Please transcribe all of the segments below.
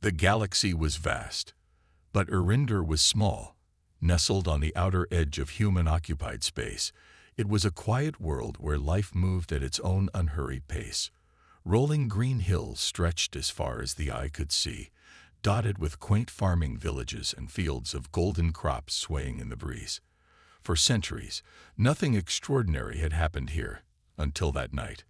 The galaxy was vast, but Erinder was small. Nestled on the outer edge of human-occupied space, it was a quiet world where life moved at its own unhurried pace. Rolling green hills stretched as far as the eye could see, dotted with quaint farming villages and fields of golden crops swaying in the breeze. For centuries, nothing extraordinary had happened here, until that night.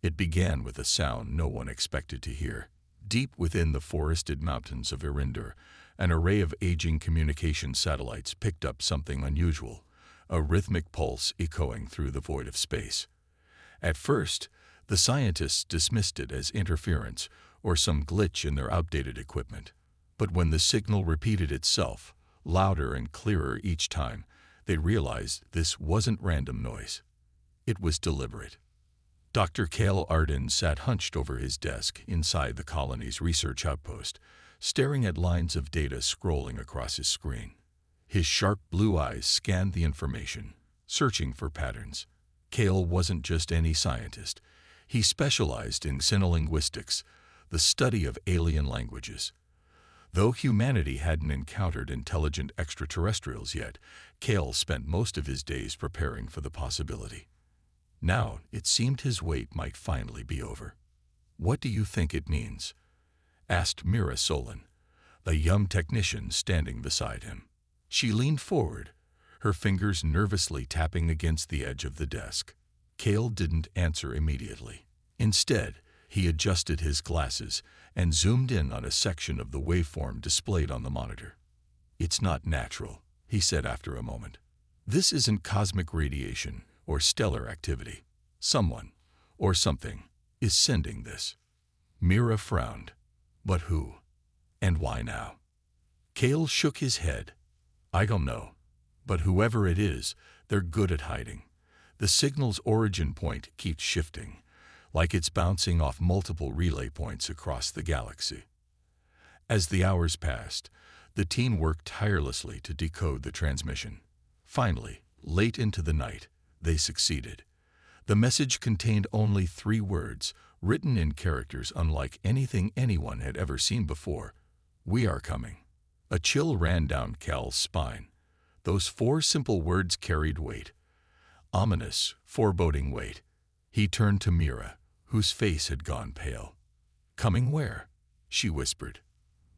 It began with a sound no one expected to hear. Deep within the forested mountains of Erinder, an array of aging communication satellites picked up something unusual, a rhythmic pulse echoing through the void of space. At first, the scientists dismissed it as interference or some glitch in their outdated equipment. But when the signal repeated itself, louder and clearer each time, they realized this wasn't random noise. It was deliberate. Dr. Cale Arden sat hunched over his desk inside the colony's research outpost, staring at lines of data scrolling across his screen. His sharp blue eyes scanned the information, searching for patterns. Cale wasn't just any scientist. He specialized in xenolinguistics, the study of alien languages. Though humanity hadn't encountered intelligent extraterrestrials yet, Cale spent most of his days preparing for the possibility. Now, it seemed his wait might finally be over. "What do you think it means?" asked Mira Solon, a young technician standing beside him. She leaned forward, her fingers nervously tapping against the edge of the desk. Cale didn't answer immediately. Instead, he adjusted his glasses and zoomed in on a section of the waveform displayed on the monitor. "It's not natural," he said after a moment. "This isn't cosmic radiation or stellar activity. Someone, or something, is sending this." Mira frowned. "But who? And why now?" Cale shook his head. "I don't know. But whoever it is, they're good at hiding. The signal's origin point keeps shifting, like it's bouncing off multiple relay points across the galaxy." As the hours passed, the team worked tirelessly to decode the transmission. Finally, late into the night, they succeeded. The message contained only 3 words, written in characters unlike anything anyone had ever seen before. "We are coming." A chill ran down Cal's spine. Those 4 simple words carried weight. Ominous, foreboding weight. He turned to Mira, whose face had gone pale. "Coming where?" she whispered.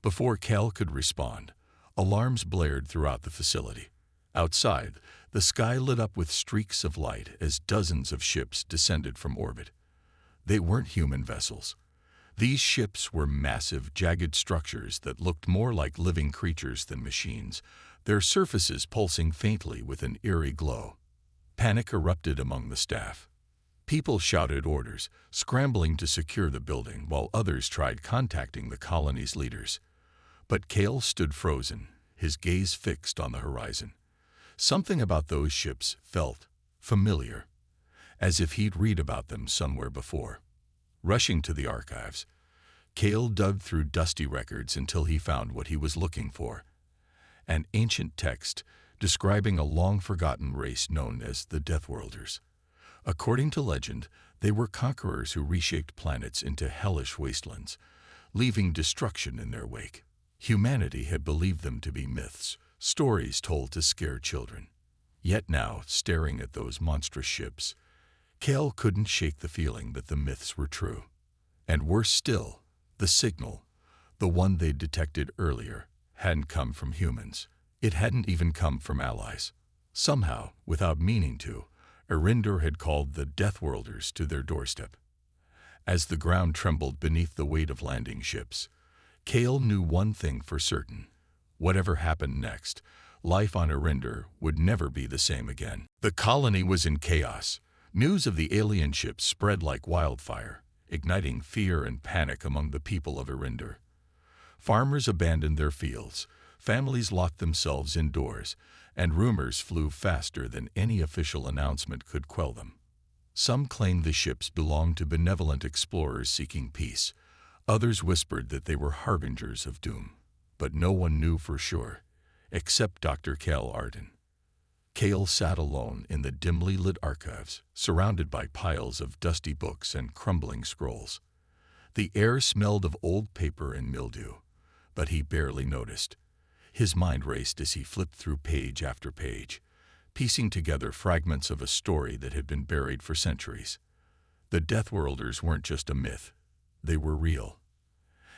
Before Cal could respond, alarms blared throughout the facility. Outside, the sky lit up with streaks of light as dozens of ships descended from orbit. They weren't human vessels. These ships were massive, jagged structures that looked more like living creatures than machines, their surfaces pulsing faintly with an eerie glow. Panic erupted among the staff. People shouted orders, scrambling to secure the building, while others tried contacting the colony's leaders. But Cale stood frozen, his gaze fixed on the horizon. Something about those ships felt familiar, as if he'd read about them somewhere before. Rushing to the archives, Cale dug through dusty records until he found what he was looking for: an ancient text describing a long-forgotten race known as the Deathworlders. According to legend, they were conquerors who reshaped planets into hellish wastelands, leaving destruction in their wake. Humanity had believed them to be myths, stories told to scare children. Yet now, staring at those monstrous ships, Cale couldn't shake the feeling that the myths were true. And worse still, the signal, the one they'd detected earlier, hadn't come from humans. It hadn't even come from allies. Somehow, without meaning to, Erinder had called the Deathworlders to their doorstep. As the ground trembled beneath the weight of landing ships, Cale knew one thing for certain: whatever happened next, life on Erinder would never be the same again. The colony was in chaos. News of the alien ships spread like wildfire, igniting fear and panic among the people of Erinder. Farmers abandoned their fields, families locked themselves indoors, and rumors flew faster than any official announcement could quell them. Some claimed the ships belonged to benevolent explorers seeking peace. Others whispered that they were harbingers of doom. But no one knew for sure, except Dr. Cale Arden. Cale sat alone in the dimly lit archives, surrounded by piles of dusty books and crumbling scrolls. The air smelled of old paper and mildew, but he barely noticed. His mind raced as he flipped through page after page, piecing together fragments of a story that had been buried for centuries. The Deathworlders weren't just a myth. They were real.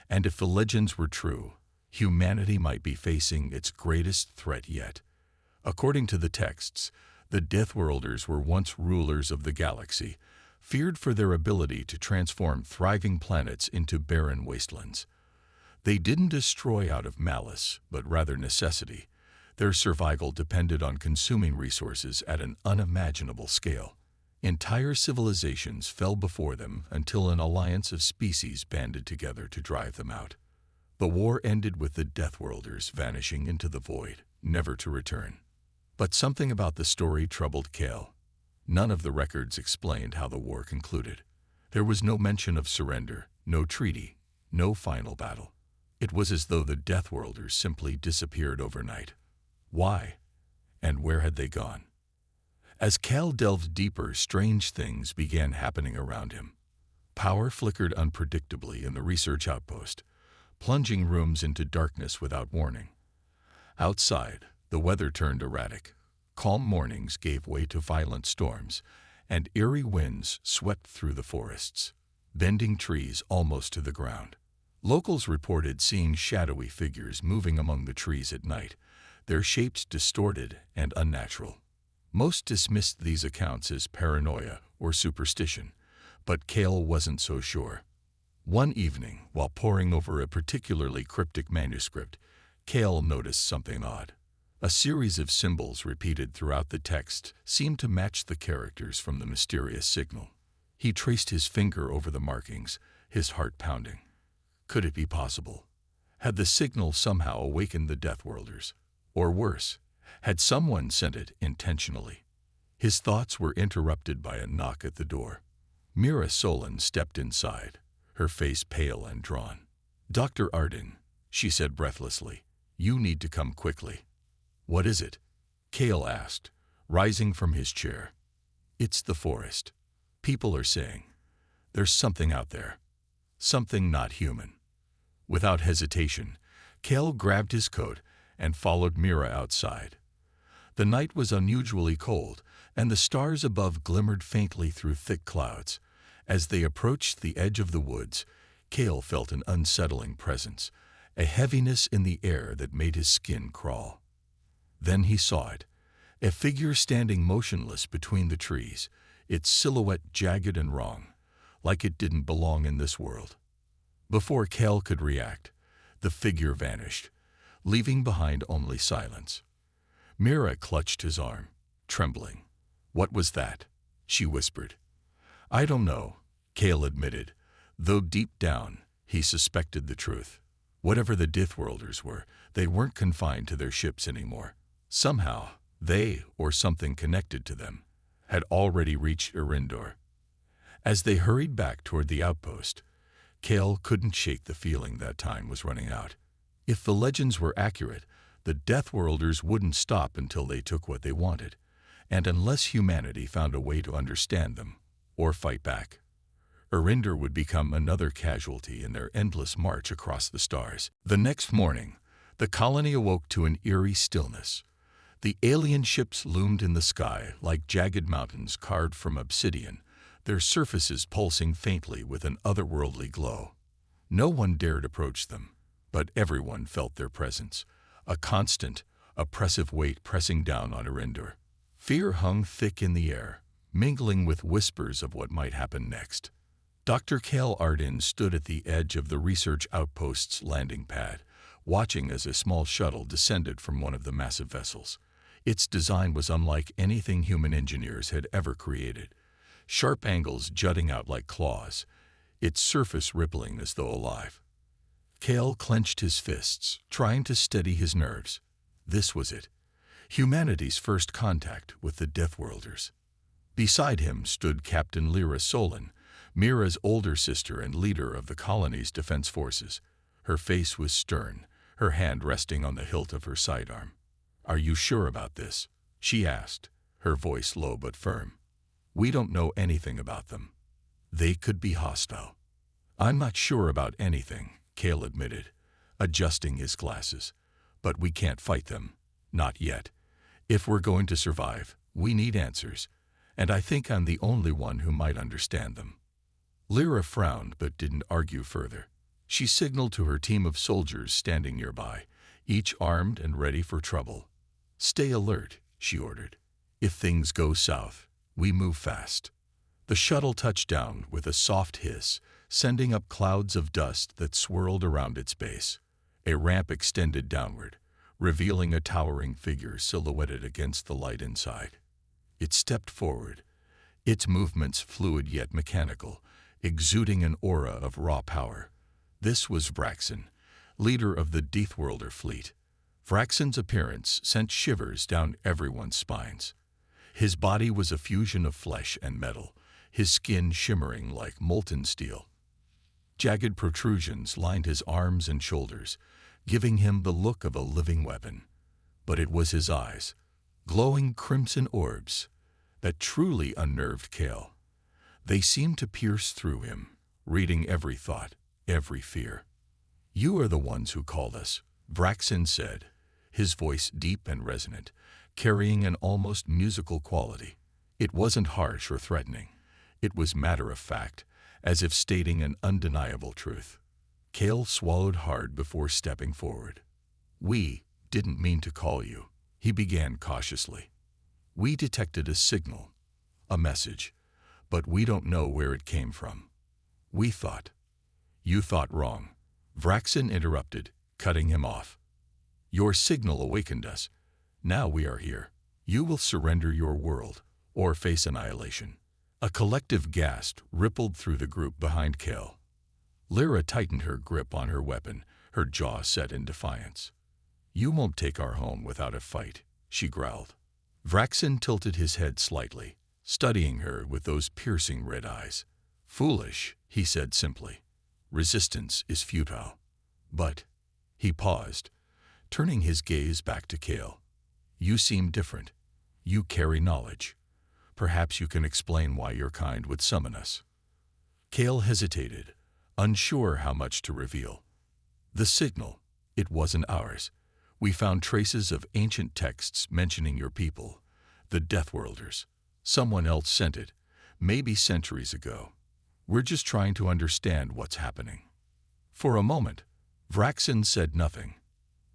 And if the legends were true, humanity might be facing its greatest threat yet. According to the texts, the Deathworlders were once rulers of the galaxy, feared for their ability to transform thriving planets into barren wastelands. They didn't destroy out of malice, but rather necessity. Their survival depended on consuming resources at an unimaginable scale. Entire civilizations fell before them until an alliance of species banded together to drive them out. The war ended with the Deathworlders vanishing into the void, never to return. But something about the story troubled Cale. None of the records explained how the war concluded. There was no mention of surrender, no treaty, no final battle. It was as though the Deathworlders simply disappeared overnight. Why? And where had they gone? As Cale delved deeper, strange things began happening around him. Power flickered unpredictably in the research outpost, plunging rooms into darkness without warning. Outside, the weather turned erratic. Calm mornings gave way to violent storms, and eerie winds swept through the forests, bending trees almost to the ground. Locals reported seeing shadowy figures moving among the trees at night, their shapes distorted and unnatural. Most dismissed these accounts as paranoia or superstition, but Cale wasn't so sure. One evening, while poring over a particularly cryptic manuscript, Cale noticed something odd. A series of symbols repeated throughout the text seemed to match the characters from the mysterious signal. He traced his finger over the markings, his heart pounding. Could it be possible? Had the signal somehow awakened the Deathworlders? Or worse, had someone sent it intentionally? His thoughts were interrupted by a knock at the door. Mira Solon stepped inside, her face pale and drawn. "Dr. Arden," she said breathlessly, "you need to come quickly." "What is it?" Cale asked, rising from his chair. "It's the forest. People are saying there's something out there. Something not human." Without hesitation, Cale grabbed his coat and followed Mira outside. The night was unusually cold, and the stars above glimmered faintly through thick clouds. As they approached the edge of the woods, Cale felt an unsettling presence, a heaviness in the air that made his skin crawl. Then he saw it, a figure standing motionless between the trees, its silhouette jagged and wrong, like it didn't belong in this world. Before Cale could react, the figure vanished, leaving behind only silence. Mira clutched his arm, trembling. "What was that?" she whispered. "I don't know," Cale admitted, though deep down he suspected the truth. Whatever the Deathworlders were, they weren't confined to their ships anymore. Somehow, they, or something connected to them, had already reached Erindor. As they hurried back toward the outpost, Cale couldn't shake the feeling that time was running out. If the legends were accurate, the Deathworlders wouldn't stop until they took what they wanted, and unless humanity found a way to understand them or fight back, Erindor would become another casualty in their endless march across the stars. The next morning, the colony awoke to an eerie stillness. The alien ships loomed in the sky like jagged mountains carved from obsidian, their surfaces pulsing faintly with an otherworldly glow. No one dared approach them, but everyone felt their presence, a constant, oppressive weight pressing down on Erindor. Fear hung thick in the air, mingling with whispers of what might happen next. Dr. Cale Arden stood at the edge of the research outpost's landing pad, watching as a small shuttle descended from one of the massive vessels. Its design was unlike anything human engineers had ever created. Sharp angles jutting out like claws, its surface rippling as though alive. Cale clenched his fists, trying to steady his nerves. This was it, humanity's first contact with the Deathworlders. Beside him stood Captain Lyra Solon, Mira's older sister and leader of the colony's defense forces. Her face was stern, her hand resting on the hilt of her sidearm. "Are you sure about this?" she asked, her voice low but firm. "We don't know anything about them. They could be hostile." "I'm not sure about anything," Cale admitted, adjusting his glasses. But we can't fight them. Not yet. If we're going to survive, we need answers. And I think I'm the only one who might understand them. Lyra frowned but didn't argue further. She signaled to her team of soldiers standing nearby, each armed and ready for trouble. "Stay alert," she ordered. "If things go south, we move fast." The shuttle touched down with a soft hiss, sending up clouds of dust that swirled around its base. A ramp extended downward, revealing a towering figure silhouetted against the light inside. It stepped forward, its movements fluid yet mechanical, exuding an aura of raw power. This was Vraxen, leader of the Deathworlder fleet. Vraxen's appearance sent shivers down everyone's spines. His body was a fusion of flesh and metal, his skin shimmering like molten steel. Jagged protrusions lined his arms and shoulders, giving him the look of a living weapon. But it was his eyes, glowing crimson orbs, that truly unnerved Kale. They seemed to pierce through him, reading every thought, every fear. "You are the ones who called us," Vraxen said, his voice deep and resonant, carrying an almost musical quality. It wasn't harsh or threatening. It was matter-of-fact, as if stating an undeniable truth. Kale swallowed hard before stepping forward. "We didn't mean to call you," he began cautiously. "We detected a signal, a message, but we don't know where it came from. We thought—" "You thought wrong," Vraxen interrupted, cutting him off. "Your signal awakened us. Now we are here. You will surrender your world, or face annihilation." A collective gasp rippled through the group behind Kale. Lyra tightened her grip on her weapon, her jaw set in defiance. "You won't take our home without a fight," she growled. Vraxen tilted his head slightly, studying her with those piercing red eyes. "Foolish," he said simply. "Resistance is futile." "But—" He paused, turning his gaze back to Kale. "You seem different. You carry knowledge. Perhaps you can explain why your kind would summon us." Kale hesitated, unsure how much to reveal. "The signal, it wasn't ours. We found traces of ancient texts mentioning your people, the Deathworlders. Someone else sent it, maybe centuries ago. We're just trying to understand what's happening." For a moment, Vraxen said nothing.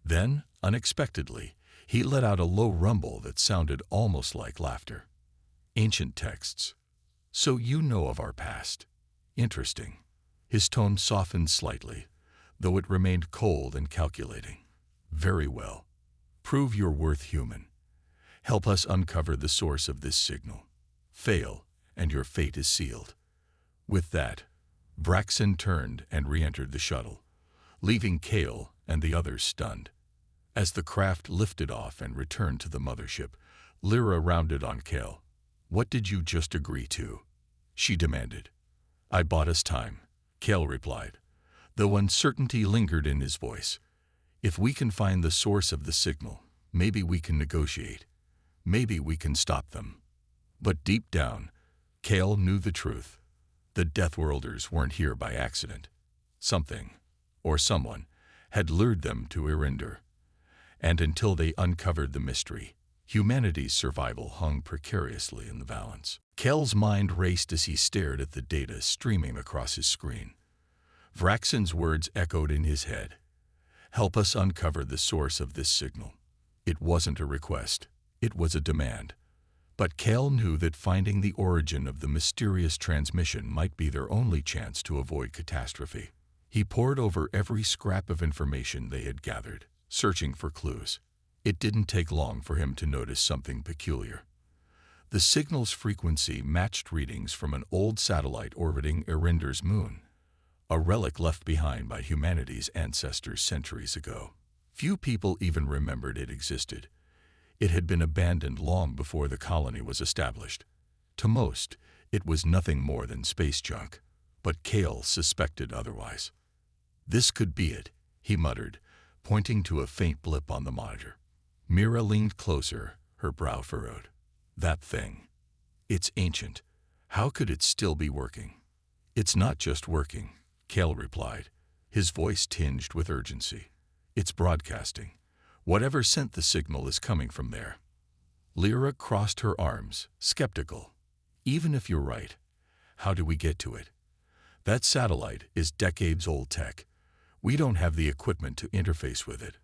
Then, unexpectedly, he let out a low rumble that sounded almost like laughter. "Ancient texts. So you know of our past. Interesting." His tone softened slightly, though it remained cold and calculating. "Very well. Prove your worth human. Help us uncover the source of this signal. Fail, and your fate is sealed." With that, Vraxen turned and re-entered the shuttle, leaving Kale and the others stunned. As the craft lifted off and returned to the mothership, Lyra rounded on Kale. "What did you just agree to?" she demanded. "I bought us time," Kale replied, though uncertainty lingered in his voice. "If we can find the source of the signal, maybe we can negotiate. Maybe we can stop them." But deep down, Kale knew the truth. The Deathworlders weren't here by accident. Something, or someone, had lured them to Erinder. And until they uncovered the mystery, humanity's survival hung precariously in the balance. Kale's mind raced as he stared at the data streaming across his screen. Vraxen's words echoed in his head. "Help us uncover the source of this signal." It wasn't a request. It was a demand. But Kale knew that finding the origin of the mysterious transmission might be their only chance to avoid catastrophe. He pored over every scrap of information they had gathered, searching for clues. It didn't take long for him to notice something peculiar. The signal's frequency matched readings from an old satellite orbiting Erinder's moon, a relic left behind by humanity's ancestors centuries ago. Few people even remembered it existed. It had been abandoned long before the colony was established. To most, it was nothing more than space junk, but Kale suspected otherwise. "This could be it," he muttered, pointing to a faint blip on the monitor. Mira leaned closer, her brow furrowed. "That thing. It's ancient. How could it still be working?" "It's not just working," Kale replied, his voice tinged with urgency. It's broadcasting. Whatever sent the signal is coming from there. Lyra crossed her arms, skeptical. Even if you're right, how do we get to it? That satellite is decades-old tech. We don't have the equipment to interface with it.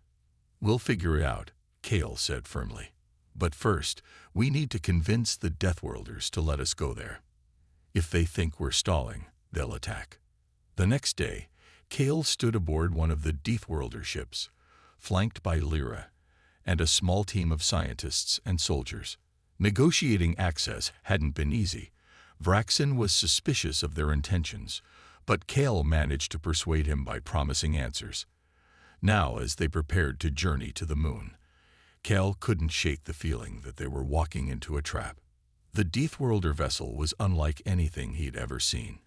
We'll figure it out, Kale said firmly. But first, we need to convince the Deathworlders to let us go there. If they think we're stalling, they'll attack. The next day, Kale stood aboard one of the Deathworlder ships, flanked by Lyra and a small team of scientists and soldiers. Negotiating access hadn't been easy. Vraxin was suspicious of their intentions, but Kale managed to persuade him by promising answers. Now, as they prepared to journey to the moon, Kale couldn't shake the feeling that they were walking into a trap. The Deathworlder vessel was unlike anything he'd ever seen.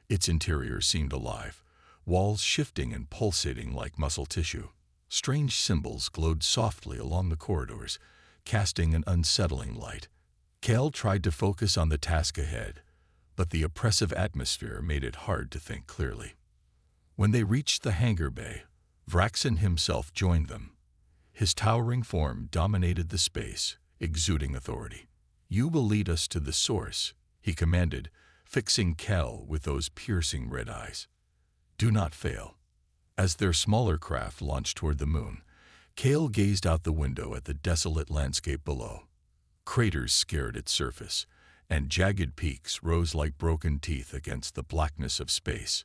Its interior seemed alive, walls shifting and pulsating like muscle tissue. Strange symbols glowed softly along the corridors, casting an unsettling light. Kale tried to focus on the task ahead, but the oppressive atmosphere made it hard to think clearly. When they reached the hangar bay, Vraxin himself joined them. His towering form dominated the space, exuding authority. "You will lead us to the source," he commanded, fixing Kale with those piercing red eyes. "Do not fail." As their smaller craft launched toward the moon, Kale gazed out the window at the desolate landscape below. Craters scared its surface, and jagged peaks rose like broken teeth against the blackness of space.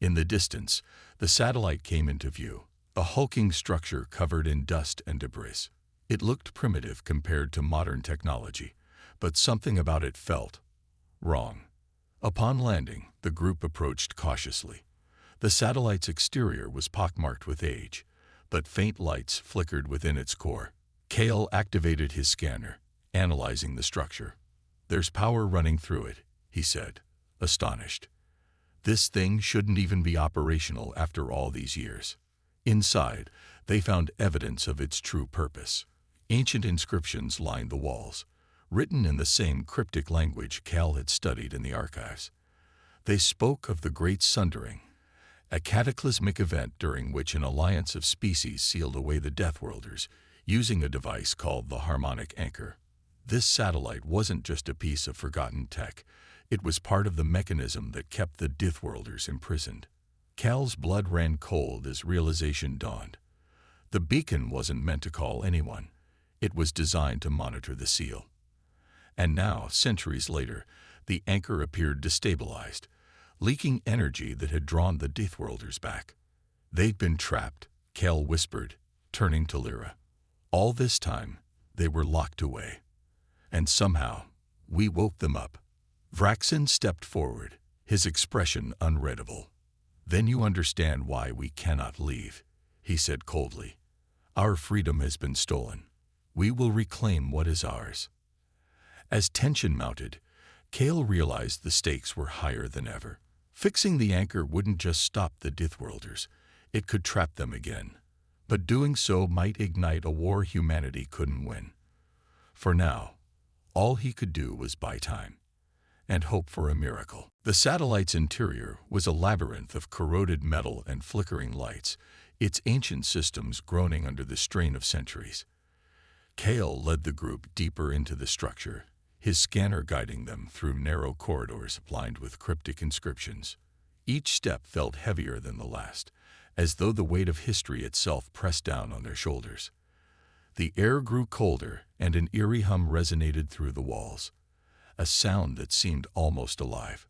In the distance, the satellite came into view, a hulking structure covered in dust and debris. It looked primitive compared to modern technology, but something about it felt wrong. Upon landing, the group approached cautiously. The satellite's exterior was pockmarked with age, but faint lights flickered within its core. Kale activated his scanner, analyzing the structure. "There's power running through it," he said, astonished. "This thing shouldn't even be operational after all these years." Inside, they found evidence of its true purpose. Ancient inscriptions lined the walls, written in the same cryptic language Kale had studied in the archives. They spoke of the Great Sundering, a cataclysmic event during which an alliance of species sealed away the Deathworlders, using a device called the harmonic anchor. This satellite wasn't just a piece of forgotten tech. It was part of the mechanism that kept the Deathworlders imprisoned. Cal's blood ran cold as realization dawned. The beacon wasn't meant to call anyone. It was designed to monitor the seal. And now, centuries later, the anchor appeared destabilized, leaking energy that had drawn the Deathworlders back. "They'd been trapped," Cal whispered, turning to Lyra. "All this time, they were locked away. And somehow, we woke them up." Vraxin stepped forward, his expression unreadable. "Then you understand why we cannot leave," he said coldly. "Our freedom has been stolen. We will reclaim what is ours." As tension mounted, Kale realized the stakes were higher than ever. Fixing the anchor wouldn't just stop the Deathworlders, it could trap them again. But doing so might ignite a war humanity couldn't win. For now, all he could do was buy time and hope for a miracle. The satellite's interior was a labyrinth of corroded metal and flickering lights, its ancient systems groaning under the strain of centuries. Kale led the group deeper into the structure, his scanner guiding them through narrow corridors lined with cryptic inscriptions. Each step felt heavier than the last, as though the weight of history itself pressed down on their shoulders. The air grew colder, and an eerie hum resonated through the walls, a sound that seemed almost alive.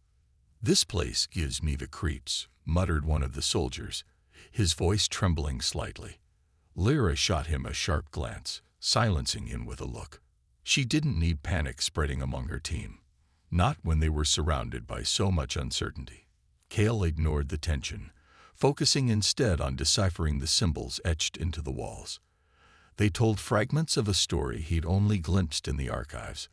"This place gives me the creeps," muttered one of the soldiers, his voice trembling slightly. Lyra shot him a sharp glance, silencing him with a look. She didn't need panic spreading among her team, not when they were surrounded by so much uncertainty. Kale ignored the tension, focusing instead on deciphering the symbols etched into the walls. They told fragments of a story he'd only glimpsed in the archives: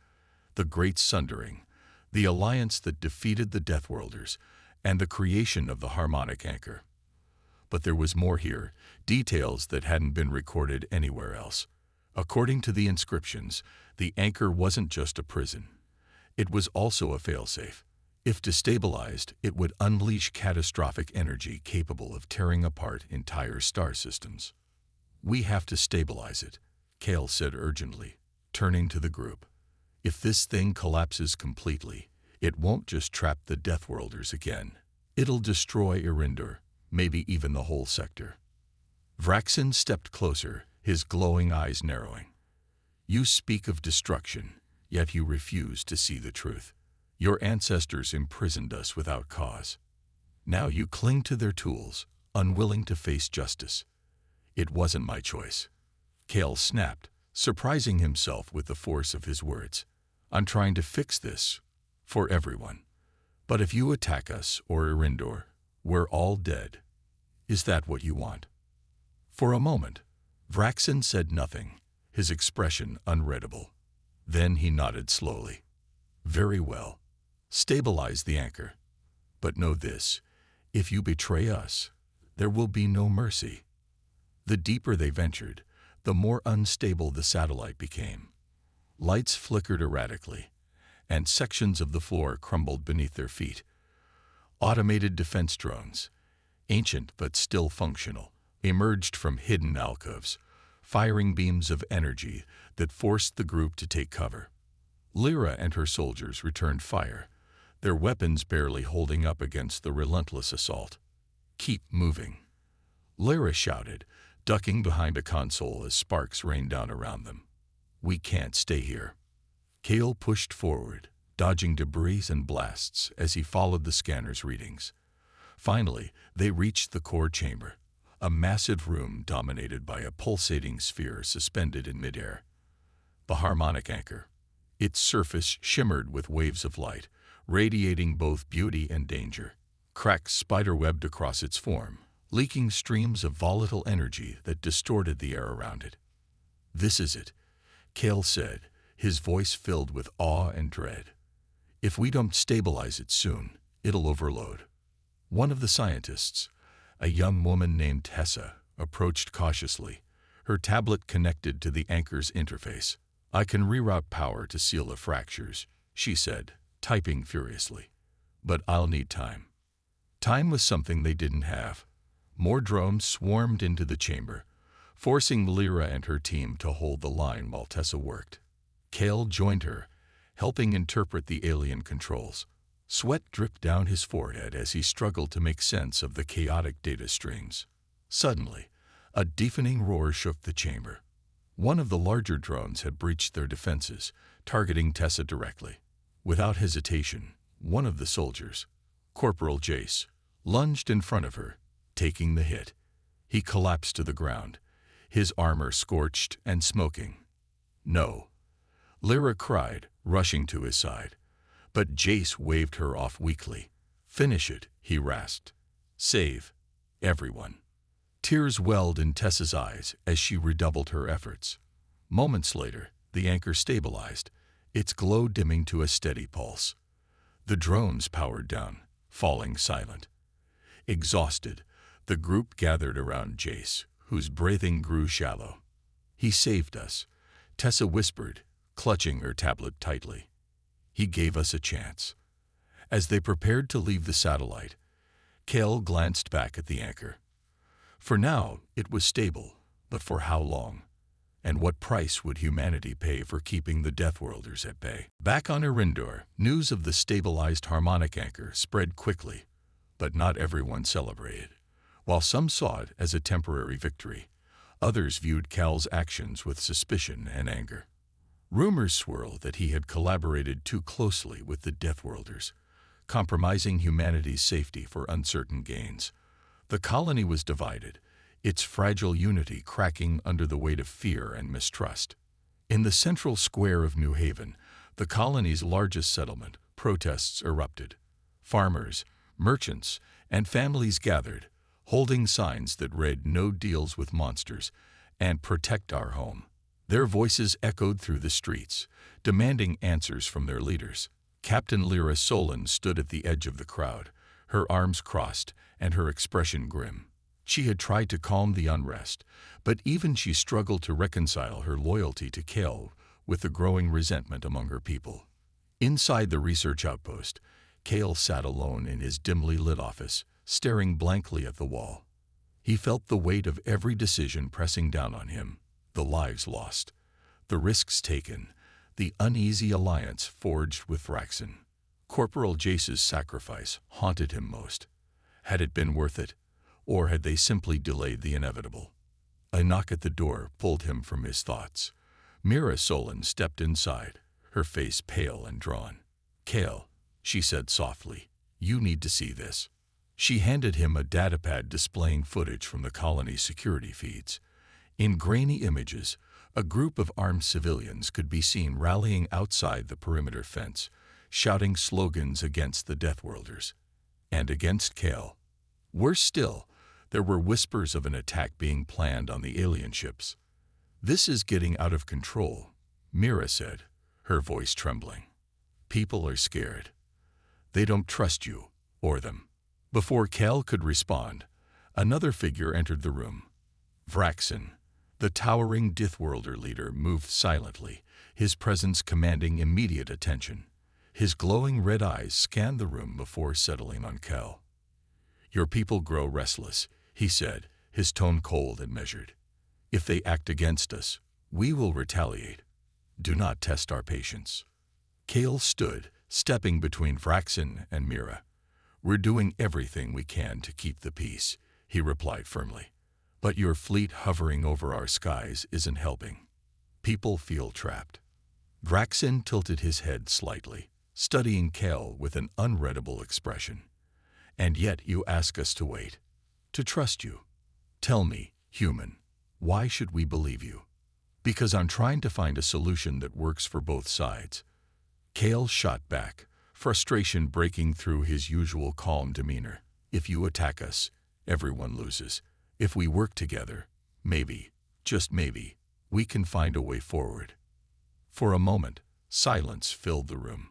the Great Sundering, the alliance that defeated the Deathworlders, and the creation of the harmonic anchor. But there was more here, details that hadn't been recorded anywhere else. According to the inscriptions, the anchor wasn't just a prison. It was also a failsafe. If destabilized, it would unleash catastrophic energy capable of tearing apart entire star systems. "We have to stabilize it," Kale said urgently, turning to the group. "If this thing collapses completely, it won't just trap the Deathworlders again. It'll destroy Irindor, maybe even the whole sector." Vraxin stepped closer, his glowing eyes narrowing. "You speak of destruction, yet you refuse to see the truth. Your ancestors imprisoned us without cause. Now you cling to their tools, unwilling to face justice." "It wasn't my choice," Kale snapped, surprising himself with the force of his words. "I'm trying to fix this, for everyone. But if you attack us or Irindor, we're all dead. Is that what you want?" For a moment, Vraxin said nothing, his expression unreadable. Then he nodded slowly. "Very well. Stabilize the anchor. But know this, if you betray us, there will be no mercy." The deeper they ventured, the more unstable the satellite became. Lights flickered erratically, and sections of the floor crumbled beneath their feet. Automated defense drones, ancient but still functional, emerged from hidden alcoves, firing beams of energy that forced the group to take cover. Lyra and her soldiers returned fire, their weapons barely holding up against the relentless assault. "Keep moving," Lyra shouted, ducking behind a console as sparks rained down around them. "We can't stay here." Kale pushed forward, dodging debris and blasts as he followed the scanner's readings. Finally, they reached the core chamber, a massive room dominated by a pulsating sphere suspended in midair. The harmonic anchor. Its surface shimmered with waves of light, radiating both beauty and danger. Cracks spiderwebbed across its form, leaking streams of volatile energy that distorted the air around it. "This is it," Kale said, his voice filled with awe and dread. "If we don't stabilize it soon, it'll overload." One of the scientists, a young woman named Tessa, approached cautiously, her tablet connected to the anchor's interface. "I can reroute power to seal the fractures," she said, typing furiously. "But I'll need time." Time was something they didn't have. More drones swarmed into the chamber, forcing Lyra and her team to hold the line while Tessa worked. Kale joined her, helping interpret the alien controls. Sweat dripped down his forehead as he struggled to make sense of the chaotic data streams. Suddenly, a deafening roar shook the chamber. One of the larger drones had breached their defenses, targeting Tessa directly. Without hesitation, one of the soldiers, Corporal Jace, lunged in front of her, taking the hit. He collapsed to the ground, his armor scorched and smoking. "No," Lyra cried, rushing to his side. But Jace waved her off weakly. "Finish it," he rasped. "Save everyone." Tears welled in Tessa's eyes as she redoubled her efforts. Moments later, the anchor stabilized, its glow dimming to a steady pulse. The drones powered down, falling silent. Exhausted, the group gathered around Jace, whose breathing grew shallow. "He saved us," Tessa whispered, clutching her tablet tightly. "He gave us a chance." As they prepared to leave the satellite, Kale glanced back at the anchor. For now, it was stable, but for how long? And what price would humanity pay for keeping the Deathworlders at bay? Back on Irindor, news of the stabilized harmonic anchor spread quickly, but not everyone celebrated. While some saw it as a temporary victory, others viewed Cal's actions with suspicion and anger. Rumors swirled that he had collaborated too closely with the Deathworlders, compromising humanity's safety for uncertain gains. The colony was divided, its fragile unity cracking under the weight of fear and mistrust. In the central square of New Haven, the colony's largest settlement, protests erupted. Farmers, merchants, and families gathered, holding signs that read "No deals with monsters" and "Protect our home." Their voices echoed through the streets, demanding answers from their leaders. Captain Lyra Solon stood at the edge of the crowd, her arms crossed and her expression grim. She had tried to calm the unrest, but even she struggled to reconcile her loyalty to Kale with the growing resentment among her people. Inside the research outpost, Kale sat alone in his dimly lit office, staring blankly at the wall. He felt the weight of every decision pressing down on him, the lives lost, the risks taken, the uneasy alliance forged with Vraxen. Corporal Jace's sacrifice haunted him most. Had it been worth it, or had they simply delayed the inevitable? A knock at the door pulled him from his thoughts. Mira Solon stepped inside, her face pale and drawn. "Kale," she said softly, "you need to see this." She handed him a datapad displaying footage from the colony's security feeds. In grainy images, a group of armed civilians could be seen rallying outside the perimeter fence, shouting slogans against the Deathworlders and against Kale. Worse still, there were whispers of an attack being planned on the alien ships. "This is getting out of control," Mira said, her voice trembling. "People are scared. They don't trust you, or them." Before Kale could respond, another figure entered the room. Vraxen, the towering Deathworlder leader, moved silently, his presence commanding immediate attention. His glowing red eyes scanned the room before settling on Kale. "Your people grow restless," he said, his tone cold and measured. "If they act against us, we will retaliate. Do not test our patience." Kale stood, stepping between Vraxen and Mira. "We're doing everything we can to keep the peace," he replied firmly. "But your fleet hovering over our skies isn't helping. People feel trapped." Vraxen tilted his head slightly, studying Kale with an unreadable expression. "And yet you ask us to wait, to trust you. Tell me, human, why should we believe you?" "Because I'm trying to find a solution that works for both sides." Kale shot back, frustration breaking through his usual calm demeanor. "If you attack us, everyone loses. If we work together, maybe, just maybe, we can find a way forward." For a moment, silence filled the room.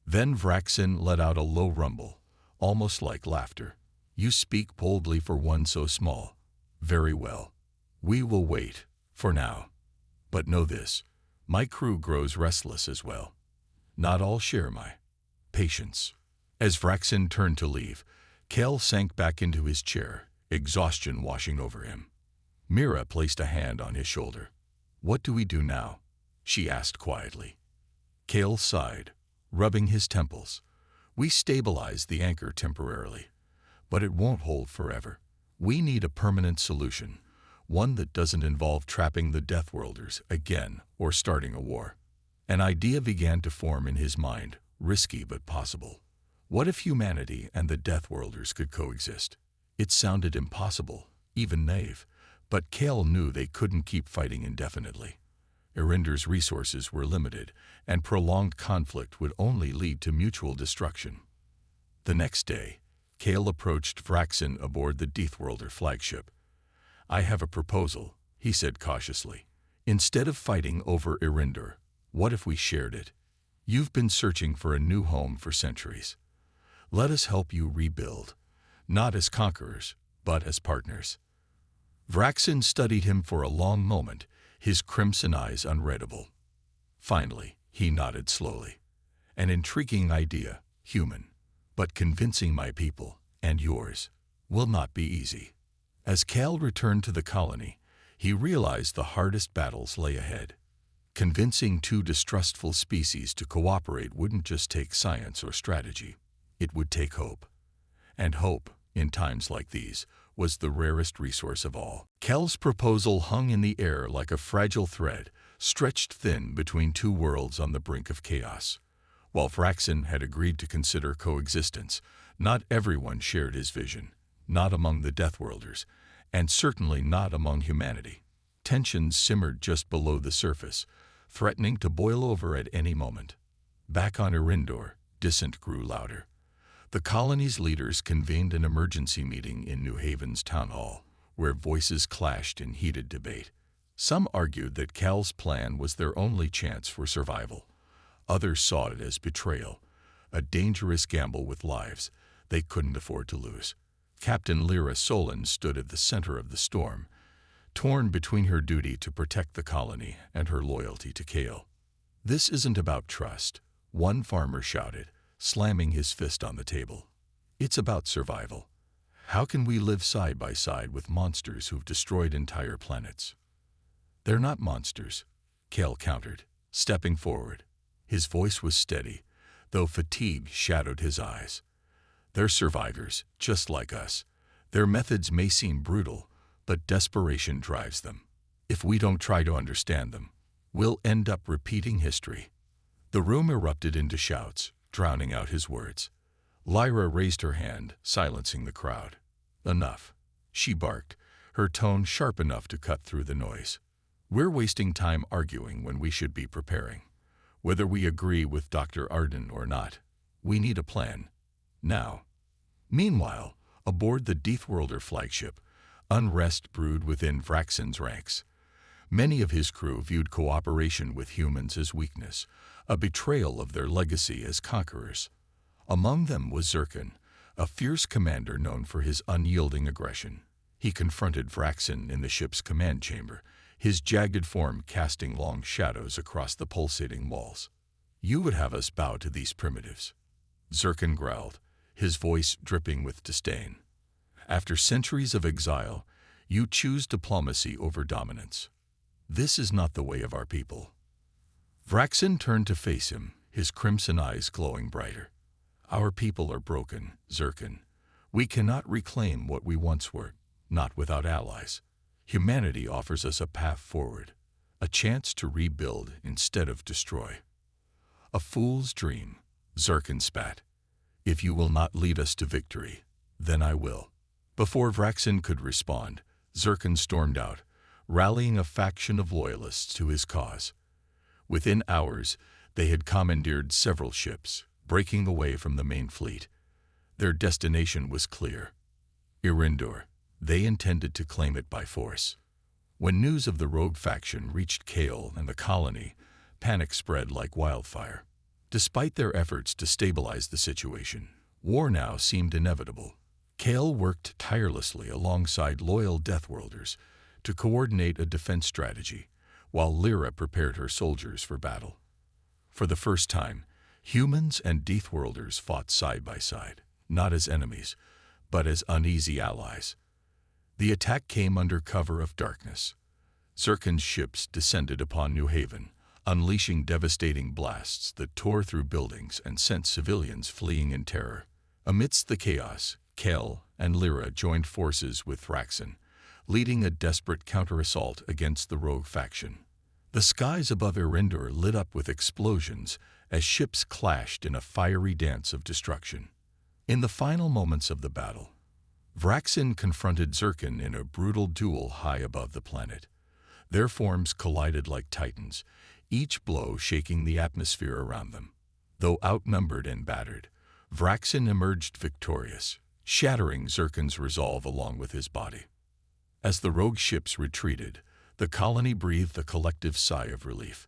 Then Vraxen let out a low rumble, almost like laughter. "You speak boldly for one so small. Very well. We will wait, for now. But know this, my crew grows restless as well. Not all share my patience." As Vraxen turned to leave, Kale sank back into his chair, exhaustion washing over him. Mira placed a hand on his shoulder. "What do we do now?" she asked quietly. Kale sighed, rubbing his temples. "We stabilize the anchor temporarily, but it won't hold forever. We need a permanent solution, one that doesn't involve trapping the Deathworlders again or starting a war." An idea began to form in his mind, risky but possible. What if humanity and the Deathworlders could coexist? It sounded impossible, even naive, but Kale knew they couldn't keep fighting indefinitely. Irinder's resources were limited, and prolonged conflict would only lead to mutual destruction. The next day, Kale approached Vraxen aboard the Deathworlder flagship. "I have a proposal," he said cautiously. "Instead of fighting over Irinder, what if we shared it? You've been searching for a new home for centuries. Let us help you rebuild, not as conquerors, but as partners." Vraxen studied him for a long moment, his crimson eyes unreadable. Finally, he nodded slowly. "An intriguing idea, human, but convincing my people, and yours, will not be easy." As Kale returned to the colony, he realized the hardest battles lay ahead. Convincing two distrustful species to cooperate wouldn't just take science or strategy. It would take hope. And hope, in times like these, was the rarest resource of all. Kale's proposal hung in the air like a fragile thread, stretched thin between two worlds on the brink of chaos. While Vraxen had agreed to consider coexistence, not everyone shared his vision, not among the Deathworlders, and certainly not among humanity. Tensions simmered just below the surface, threatening to boil over at any moment. Back on Irindor, dissent grew louder. The colony's leaders convened an emergency meeting in New Haven's town hall, where voices clashed in heated debate. Some argued that Cal's plan was their only chance for survival. Others saw it as betrayal, a dangerous gamble with lives they couldn't afford to lose. Captain Lyra Solon stood at the center of the storm, torn between her duty to protect the colony and her loyalty to Kale. "This isn't about trust," one farmer shouted, slamming his fist on the table. "It's about survival. How can we live side by side with monsters who've destroyed entire planets? They're not monsters, Kale countered, stepping forward. His voice was steady, though fatigue shadowed his eyes. They're survivors, just like us. Their methods may seem brutal, but desperation drives them. If we don't try to understand them, we'll end up repeating history. The room erupted into shouts, drowning out his words. Lyra raised her hand, silencing the crowd. Enough, she barked, her tone sharp enough to cut through the noise. We're wasting time arguing when we should be preparing. Whether we agree with Dr. Arden or not, we need a plan. Now. Meanwhile, aboard the Deathworlder flagship, unrest brewed within Vraxen's ranks. Many of his crew viewed cooperation with humans as weakness, a betrayal of their legacy as conquerors. Among them was Zircon, a fierce commander known for his unyielding aggression. He confronted Vraxen in the ship's command chamber, his jagged form casting long shadows across the pulsating walls. "You would have us bow to these primitives," Zircon growled, his voice dripping with disdain. "After centuries of exile, you choose diplomacy over dominance. This is not the way of our people." Vraxen turned to face him, his crimson eyes glowing brighter. "Our people are broken, Zircon. We cannot reclaim what we once were, not without allies. Humanity offers us a path forward, a chance to rebuild instead of destroy." "A fool's dream," Zircon spat. "If you will not lead us to victory, then I will." Before Vraxen could respond, Zircon stormed out, rallying a faction of loyalists to his cause. Within hours, they had commandeered several ships, breaking away from the main fleet. Their destination was clear: Irindor. They intended to claim it by force. When news of the rogue faction reached Kale and the colony, panic spread like wildfire. Despite their efforts to stabilize the situation, war now seemed inevitable. Kale worked tirelessly alongside loyal Deathworlders to coordinate a defense strategy, while Lyra prepared her soldiers for battle. For the first time, humans and Deathworlders fought side by side, not as enemies, but as uneasy allies. The attack came under cover of darkness. Zircon's ships descended upon New Haven, unleashing devastating blasts that tore through buildings and sent civilians fleeing in terror. Amidst the chaos, Kel and Lyra joined forces with Vraxen, leading a desperate counter-assault against the rogue faction. The skies above Irindor lit up with explosions as ships clashed in a fiery dance of destruction. In the final moments of the battle, Vraxen confronted Zircon in a brutal duel high above the planet. Their forms collided like titans, each blow shaking the atmosphere around them. Though outnumbered and battered, Vraxen emerged victorious, shattering Zircon's resolve along with his body. As the rogue ships retreated, the colony breathed a collective sigh of relief.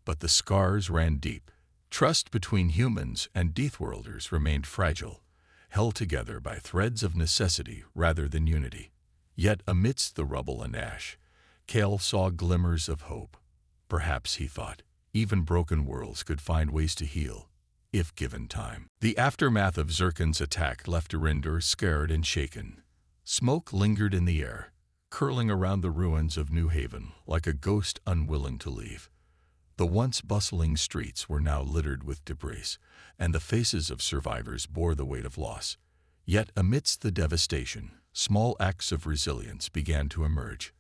But the scars ran deep. Trust between humans and Deathworlders remained fragile, held together by threads of necessity rather than unity. Yet amidst the rubble and ash, Kale saw glimmers of hope. Perhaps, he thought, even broken worlds could find ways to heal, if given time. The aftermath of Zircon's attack left Irindor scared and shaken. Smoke lingered in the air, curling around the ruins of New Haven like a ghost unwilling to leave. The once bustling streets were now littered with debris, and the faces of survivors bore the weight of loss. Yet amidst the devastation, small acts of resilience began to emerge.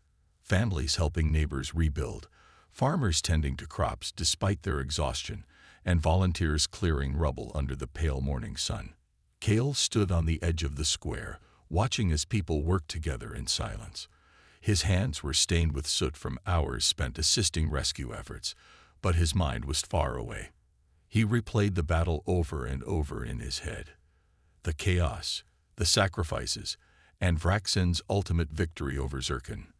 Families helping neighbors rebuild, farmers tending to crops despite their exhaustion, and volunteers clearing rubble under the pale morning sun. Kale stood on the edge of the square, watching as people worked together in silence. His hands were stained with soot from hours spent assisting rescue efforts, but his mind was far away. He replayed the battle over and over in his head. The chaos, the sacrifices, and Vraxen's ultimate victory over Zircon.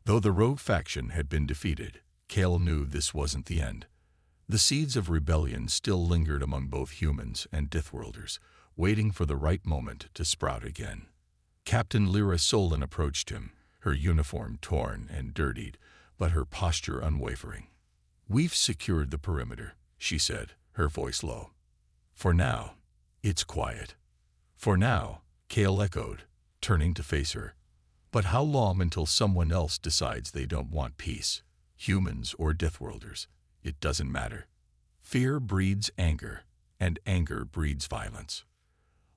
Though the rogue faction had been defeated, Kale knew this wasn't the end. The seeds of rebellion still lingered among both humans and Deathworlders, waiting for the right moment to sprout again. Captain Lyra Solon approached him, her uniform torn and dirtied, but her posture unwavering. "We've secured the perimeter," she said, her voice low. "For now, it's quiet. For now, Kale echoed, turning to face her. But how long until someone else decides they don't want peace? Humans or Deathworlders? It doesn't matter. Fear breeds anger, and anger breeds violence.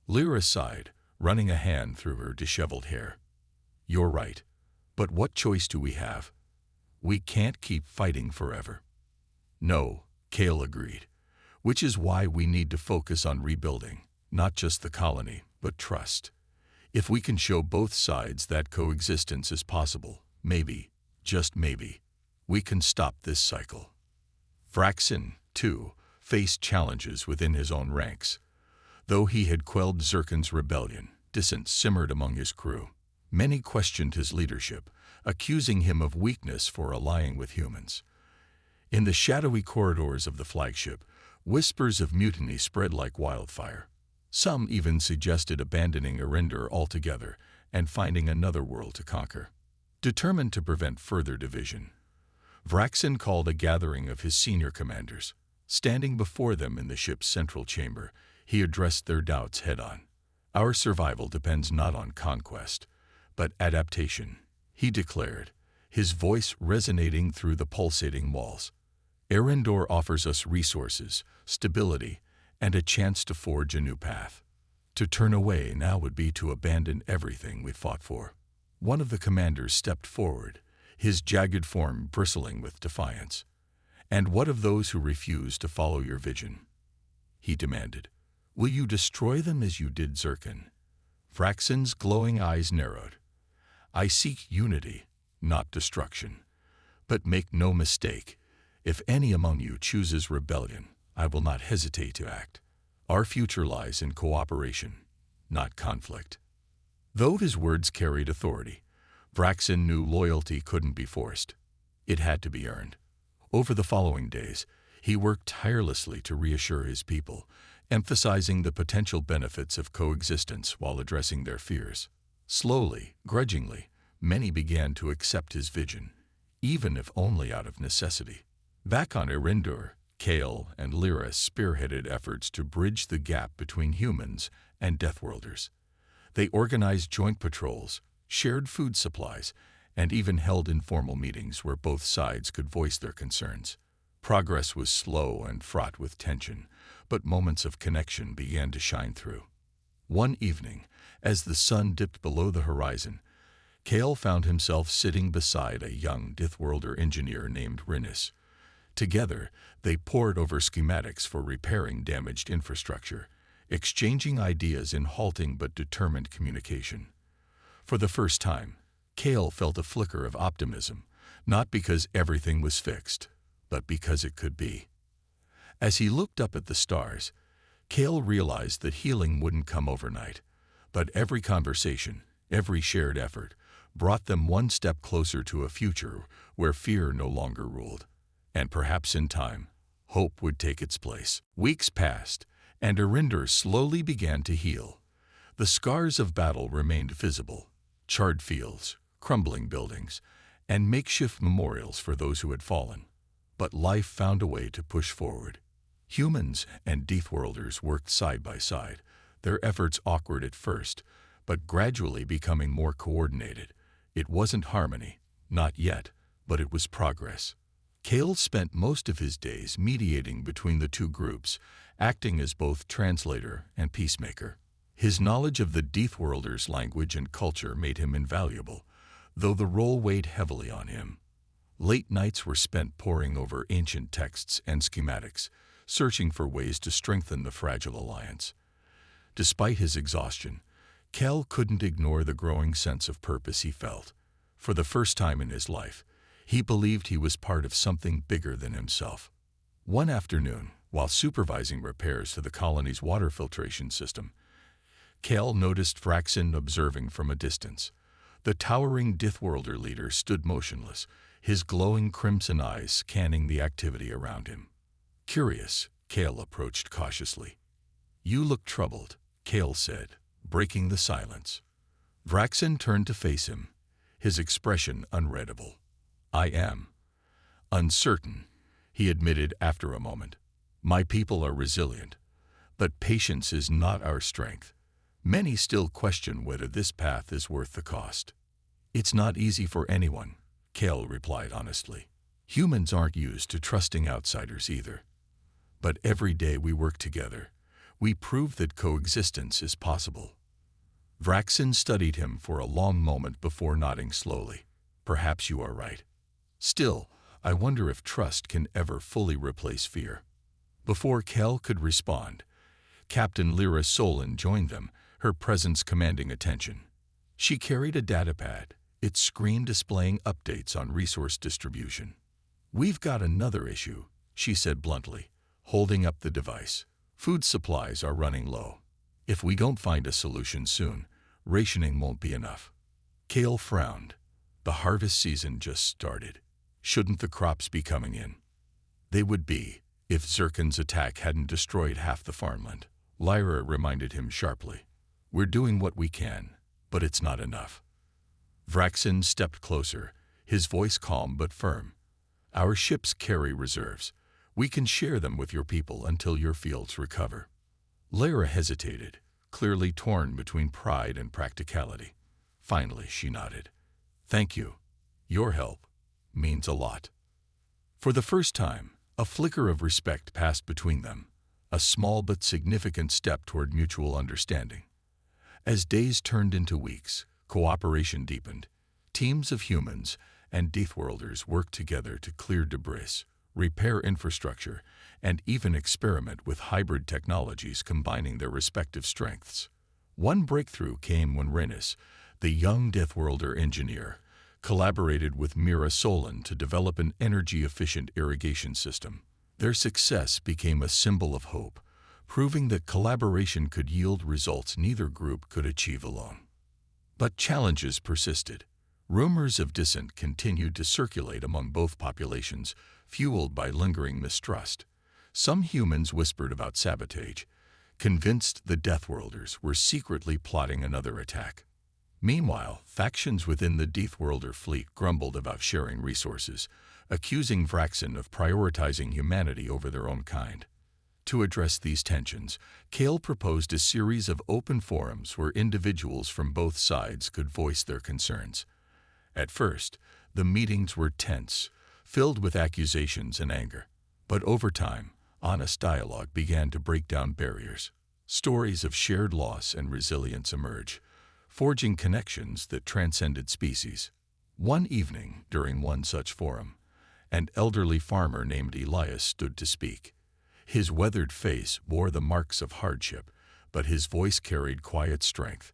Lyra sighed, running a hand through her disheveled hair. You're right. But what choice do we have? We can't keep fighting forever. No, Kale agreed. Which is why we need to focus on rebuilding, not just the colony, but trust. If we can show both sides that coexistence is possible, maybe, just maybe, we can stop this cycle. Vraxin, too, faced challenges within his own ranks. Though he had quelled Zircon's rebellion, dissent simmered among his crew. Many questioned his leadership, accusing him of weakness for allying with humans. In the shadowy corridors of the flagship, whispers of mutiny spread like wildfire. Some even suggested abandoning Arinder altogether and finding another world to conquer. Determined to prevent further division, Vraxin called a gathering of his senior commanders. Standing before them in the ship's central chamber, he addressed their doubts head-on. Our survival depends not on conquest, but adaptation, he declared, his voice resonating through the pulsating walls. Arendor offers us resources, stability, and a chance to forge a new path. To turn away now would be to abandon everything we fought for. One of the commanders stepped forward, his jagged form bristling with defiance. And what of those who refuse to follow your vision? He demanded. Will you destroy them as you did Zircon? Vraxin's glowing eyes narrowed. I seek unity, not destruction. But make no mistake, if any among you chooses rebellion, I will not hesitate to act. Our future lies in cooperation, not conflict. Though his words carried authority, Vraxin knew loyalty couldn't be forced. It had to be earned. Over the following days, he worked tirelessly to reassure his people, emphasizing the potential benefits of coexistence while addressing their fears. Slowly, grudgingly, many began to accept his vision, even if only out of necessity. Back on Arinder, Kale and Lyra spearheaded efforts to bridge the gap between humans and Deathworlders. They organized joint patrols, shared food supplies, and even held informal meetings where both sides could voice their concerns. Progress was slow and fraught with tension, but moments of connection began to shine through. One evening, as the sun dipped below the horizon, Kale found himself sitting beside a young Deathworlder engineer named Rinnis. Together, they pored over schematics for repairing damaged infrastructure, exchanging ideas in halting but determined communication. For the first time, Kale felt a flicker of optimism, not because everything was fixed, but because it could be. As he looked up at the stars, Kale realized that healing wouldn't come overnight, but every conversation, every shared effort, brought them one step closer to a future where fear no longer ruled. And perhaps in time, hope would take its place. Weeks passed, and Arinder slowly began to heal. The scars of battle remained visible, charred fields, crumbling buildings, and makeshift memorials for those who had fallen. But life found a way to push forward. Humans and Deathworlders worked side by side, their efforts awkward at first, but gradually becoming more coordinated. It wasn't harmony, not yet, but it was progress. Kale spent most of his days mediating between the two groups, acting as both translator and peacemaker. His knowledge of the Deathworlders' language and culture made him invaluable, though the role weighed heavily on him. Late nights were spent poring over ancient texts and schematics, searching for ways to strengthen the fragile alliance. Despite his exhaustion, Kale couldn't ignore the growing sense of purpose he felt. For the first time in his life, he believed he was part of something bigger than himself. One afternoon, while supervising repairs to the colony's water filtration system, Kale noticed Vraxin observing from a distance. The towering Deathworlder leader stood motionless, his glowing crimson eyes scanning the activity around him. Curious, Kale approached cautiously. "You look troubled," Kale said, breaking the silence. Vraxin turned to face him, his expression unreadable. "I am uncertain," he admitted after a moment. "My people are resilient, but patience is not our strength. Many still question whether this path is worth the cost. It's not easy for anyone, Kale replied honestly. Humans aren't used to trusting outsiders either. But every day we work together, we prove that coexistence is possible. Vraxin studied him for a long moment before nodding slowly. Perhaps you are right. Still, I wonder if trust can ever fully replace fear. Before Kel could respond, Captain Lyra Solon joined them, her presence commanding attention. She carried a datapad, its screen displaying updates on resource distribution. "We've got another issue," she said bluntly, holding up the device. "Food supplies are running low. If we don't find a solution soon, rationing won't be enough." Kale frowned. The harvest season just started. Shouldn't the crops be coming in? They would be, if Zircon's attack hadn't destroyed half the farmland. Lyra reminded him sharply. "We're doing what we can, but it's not enough." Vraxin stepped closer, his voice calm but firm. "Our ships carry reserves. We can share them with your people until your fields recover." Lyra hesitated, clearly torn between pride and practicality. Finally, she nodded. "Thank you. Your help means a lot." For the first time, a flicker of respect passed between them, a small but significant step toward mutual understanding. As days turned into weeks, cooperation deepened. Teams of humans and Deathworlders worked together to clear debris, repair infrastructure, and even experiment with hybrid technologies combining their respective strengths. One breakthrough came when Renus, the young Deathworlder engineer, collaborated with Mira Solon to develop an energy-efficient irrigation system. Their success became a symbol of hope, proving that collaboration could yield results neither group could achieve alone. But challenges persisted. Rumors of dissent continued to circulate among both populations, fueled by lingering mistrust. Some humans whispered about sabotage, convinced the Deathworlders were secretly plotting another attack. Meanwhile, factions within the Deathworlder fleet grumbled about sharing resources, accusing Vraxin of prioritizing humanity over their own kind. To address these tensions, Kale proposed a series of open forums where individuals from both sides could voice their concerns. At first, the meetings were tense, filled with accusations and anger. But over time, honest dialogue began to break down barriers. Stories of shared loss and resilience emerged, forging connections that transcended species. One evening, during one such forum, an elderly farmer named Elias stood to speak. His weathered face bore the marks of hardship, but his voice carried quiet strength.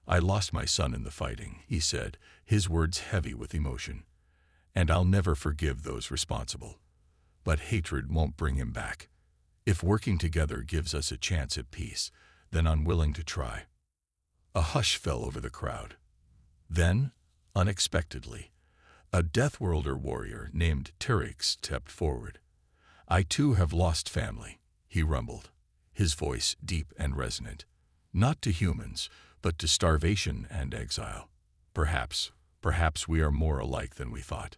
"I lost my son in the fighting," he said, his words heavy with emotion. "And I'll never forgive those responsible. But hatred won't bring him back. If working together gives us a chance at peace, then I'm willing to try." A hush fell over the crowd. Then, unexpectedly, a Deathworlder warrior named Teryx stepped forward. "I too have lost family," he rumbled, his voice deep and resonant. "Not to humans, but to starvation and exile. Perhaps we are more alike than we thought."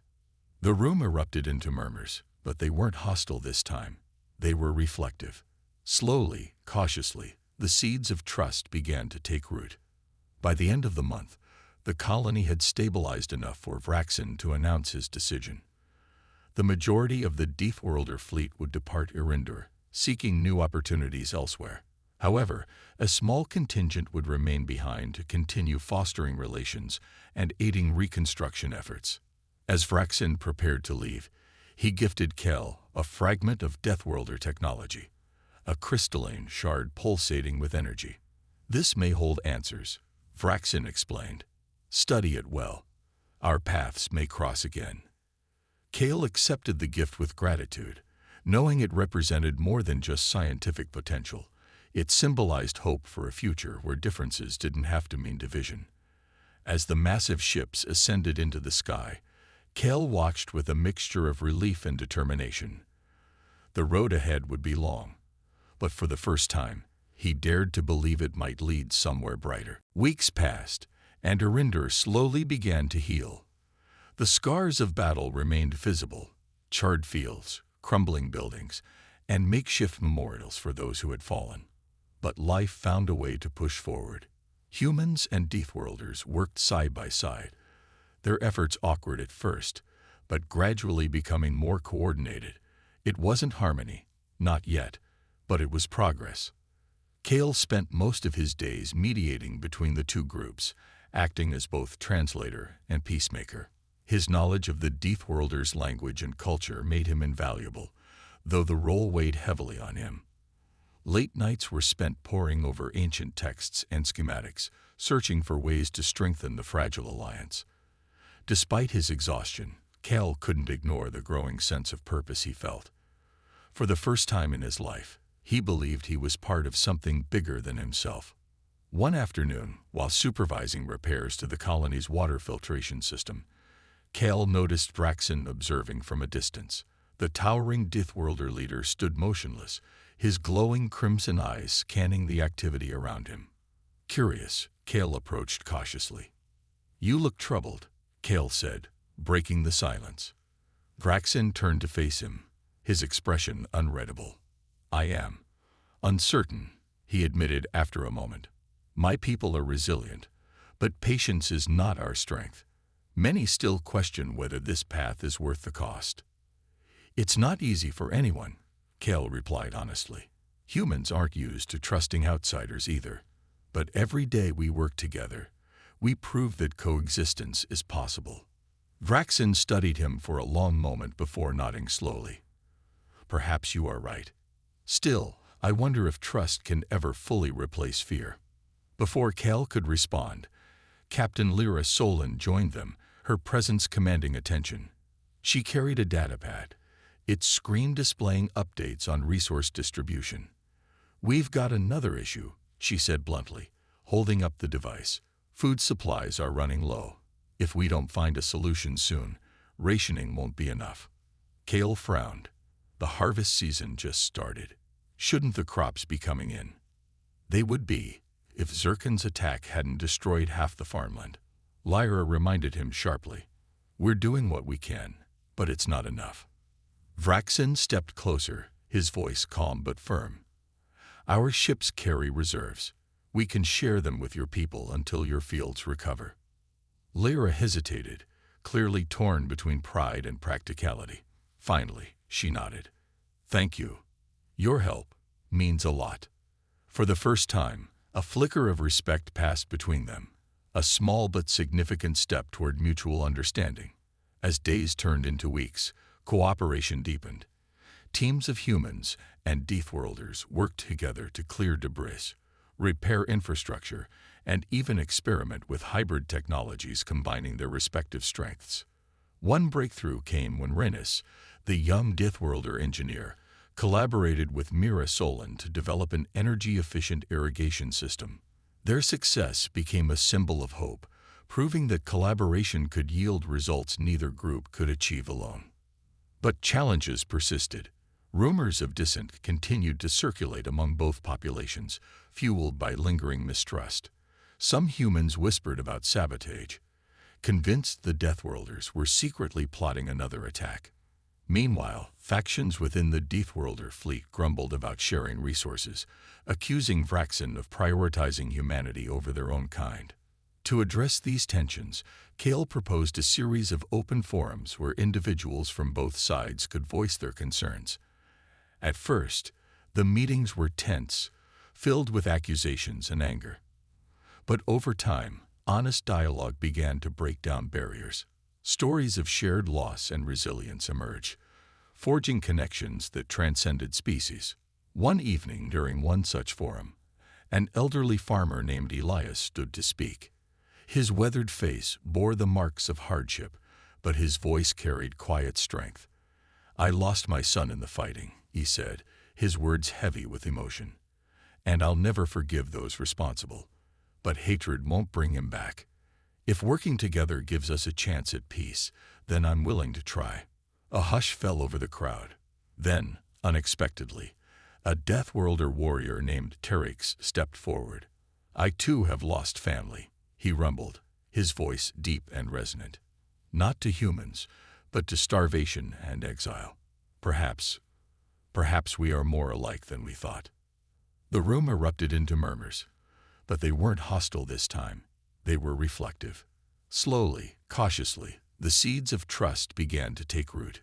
The room erupted into murmurs, but they weren't hostile this time. They were reflective. Slowly, cautiously, the seeds of trust began to take root. By the end of the month, the colony had stabilized enough for Vraxin to announce his decision. The majority of the Deathworlder fleet would depart Irindor, seeking new opportunities elsewhere. However, a small contingent would remain behind to continue fostering relations and aiding reconstruction efforts. As Vraxin prepared to leave, he gifted Kel a fragment of Deathworlder technology, a crystalline shard pulsating with energy. "This may hold answers," Vraxin explained. "Study it well. Our paths may cross again." Kale accepted the gift with gratitude, knowing it represented more than just scientific potential. It symbolized hope for a future where differences didn't have to mean division. As the massive ships ascended into the sky, Kale watched with a mixture of relief and determination. The road ahead would be long, but for the first time, he dared to believe it might lead somewhere brighter. Weeks passed, and Irindor slowly began to heal. The scars of battle remained visible: charred fields, crumbling buildings, and makeshift memorials for those who had fallen. But life found a way to push forward. Humans and Deathworlders worked side by side, their efforts awkward at first, but gradually becoming more coordinated. It wasn't harmony, not yet, but it was progress. Kale spent most of his days mediating between the two groups, acting as both translator and peacemaker. His knowledge of the Deathworlders' language and culture made him invaluable, though the role weighed heavily on him. Late nights were spent poring over ancient texts and schematics, searching for ways to strengthen the fragile alliance. Despite his exhaustion, Kale couldn't ignore the growing sense of purpose he felt. For the first time in his life, he believed he was part of something bigger than himself. One afternoon, while supervising repairs to the colony's water filtration system, Kale noticed Vraxen observing from a distance. The towering Deathworlder leader stood motionless, his glowing crimson eyes scanning the activity around him. Curious, Kale approached cautiously. "You look troubled," Kale said, breaking the silence. Vraxen turned to face him, his expression unreadable. "I am uncertain," he admitted after a moment. "My people are resilient, but patience is not our strength. Many still question whether this path is worth the cost." "It's not easy for anyone," Kale replied honestly. "Humans aren't used to trusting outsiders either. But every day we work together, we prove that coexistence is possible." Vraxen studied him for a long moment before nodding slowly. "Perhaps you are right. Still, I wonder if trust can ever fully replace fear." Before Kale could respond, Captain Lyra Solon joined them, her presence commanding attention. She carried a datapad, its screen displaying updates on resource distribution. "We've got another issue," she said bluntly, holding up the device. "Food supplies are running low. If we don't find a solution soon, rationing won't be enough." Kale frowned. The harvest season just started. Shouldn't the crops be coming in? They would be, if Zircon's attack hadn't destroyed half the farmland. Lyra reminded him sharply. "We're doing what we can, but it's not enough." Vraxen stepped closer, his voice calm but firm. "Our ships carry reserves. We can share them with your people until your fields recover." Lyra hesitated, clearly torn between pride and practicality. Finally, she nodded. "Thank you. Your help means a lot." For the first time, a flicker of respect passed between them, a small but significant step toward mutual understanding. As days turned into weeks, cooperation deepened. Teams of humans and Deathworlders worked together to clear debris, repair infrastructure, and even experiment with hybrid technologies combining their respective strengths. One breakthrough came when Renus, the young Deathworlder engineer, collaborated with Mira Solon to develop an energy-efficient irrigation system. Their success became a symbol of hope, proving that collaboration could yield results neither group could achieve alone. But challenges persisted. Rumors of dissent continued to circulate among both populations, fueled by lingering mistrust. Some humans whispered about sabotage, convinced the Deathworlders were secretly plotting another attack. Meanwhile, factions within the Deathworlder fleet grumbled about sharing resources, accusing Vraxen of prioritizing humanity over their own kind. To address these tensions, Kale proposed a series of open forums where individuals from both sides could voice their concerns. At first, the meetings were tense, filled with accusations and anger. But over time, honest dialogue began to break down barriers. Stories of shared loss and resilience emerged, forging connections that transcended species. One evening during one such forum, an elderly farmer named Elias stood to speak. His weathered face bore the marks of hardship, but his voice carried quiet strength. "I lost my son in the fighting," he said, his words heavy with emotion. "And I'll never forgive those responsible. But hatred won't bring him back. If working together gives us a chance at peace, then I'm willing to try." A hush fell over the crowd. Then, unexpectedly, a Deathworlder warrior named Terex stepped forward. "I too have lost family," he rumbled, his voice deep and resonant. "Not to humans, but to starvation and exile. Perhaps we are more alike than we thought." The room erupted into murmurs. But they weren't hostile this time. They were reflective. Slowly, cautiously, the seeds of trust began to take root.